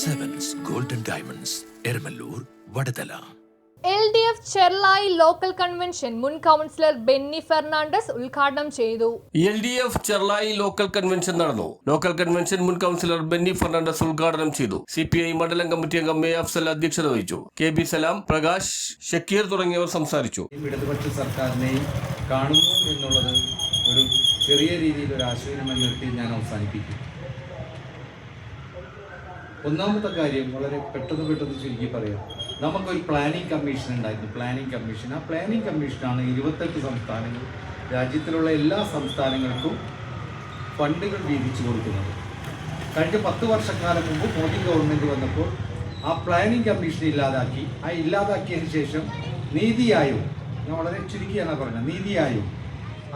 Sevens Golden Diamonds, Ermalur, Vadadala. LDF Cherlai local convention മുൻ councillor Benny Fernandez ഉദ്ഘാടനം ചെയ്തു. LDF ചെർളായി ലോക്കൽ കൺവെൻഷൻ നടന്നു. ലോക്കൽ കൺവെൻഷൻ മുൻ കൗൺസിലർ ബെന്നി ഫെർണാണ്ടസ് ഉദ്ഘാടനം ചെയ്തു. CPI മണ്ഡലം കമ്മിറ്റി അംഗം എ അഫ്സൽ അധ്യക്ഷത വഹിച്ചു. KB സലാം, പ്രകാശ്, ഷക്കീർ തുടങ്ങിയവർ സംസാരിച്ചു. ഇടതുപക്ഷ സർക്കാരിനെയും കാണുന്നു എന്നുള്ളത് ഒരു ചെറിയ രീതിയിൽ ഒരു ആശയം നിർത്തി ഞാൻ അവസാനിപ്പിക്കും. ഒന്നാമത്തെ കാര്യം വളരെ പെട്ടെന്ന് ചുരുക്കി പറയാം. നമുക്കൊരു പ്ലാനിംഗ് കമ്മീഷൻ ഉണ്ടായിരുന്നു. ആ പ്ലാനിംഗ് കമ്മീഷനാണ് 28 സംസ്ഥാനങ്ങൾ, രാജ്യത്തിലുള്ള എല്ലാ സംസ്ഥാനങ്ങൾക്കും ഫണ്ടുകൾ വീതിച്ചു കൊടുക്കുന്നത്. കഴിഞ്ഞ 10 വർഷക്കാലം മുമ്പ് മോദി ഗവൺമെൻറ് വന്നപ്പോൾ ആ പ്ലാനിംഗ് കമ്മീഷൻ ഇല്ലാതാക്കി. ഇല്ലാതാക്കിയതിന് ശേഷം നീതി ആയോഗ്, ഞാൻ വളരെ ചുരുക്കിയാണ് പറഞ്ഞത്, നീതി ആയോഗ്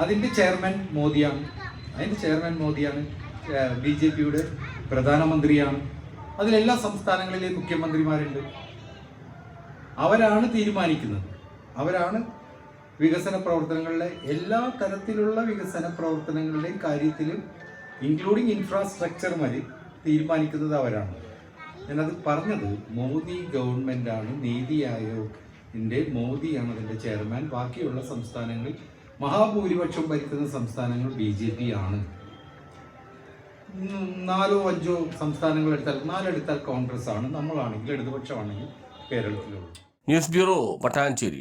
അതിൻ്റെ ചെയർമാൻ മോദിയാണ്. BJPയുടെ പ്രധാനമന്ത്രിയാണ്. അതിലെല്ലാ സംസ്ഥാനങ്ങളിലെയും മുഖ്യമന്ത്രിമാരുണ്ട്. അവരാണ് തീരുമാനിക്കുന്നത്. അവരാണ് വികസന പ്രവർത്തനങ്ങളിലെ എല്ലാ തരത്തിലുള്ള വികസന പ്രവർത്തനങ്ങളുടെയും കാര്യത്തിലും ഇൻക്ലൂഡിങ് ഇൻഫ്രാസ്ട്രക്ചർ വരെ തീരുമാനിക്കുന്നത് അവരാണ്. ഞാനത് പറഞ്ഞത് മോദി ഗവൺമെൻറ്റാണ്, നീതി ആയോഗിൻ്റെ മോദിയാണ് അതിൻ്റെ ചെയർമാൻ. ബാക്കിയുള്ള സംസ്ഥാനങ്ങളിൽ മഹാഭൂരിപക്ഷം ഭരിക്കുന്ന സംസ്ഥാനങ്ങൾ BJP ആണ്. 4-5 സംസ്ഥാനങ്ങൾ എടുത്താൽ 4 എടുത്താൽ കോൺഗ്രസ് ആണ്. നമ്മളാണെങ്കിൽ ഇടതുപക്ഷമാണെങ്കിൽ കേരളത്തിലുള്ളൂ. News bureau, Mattancherry.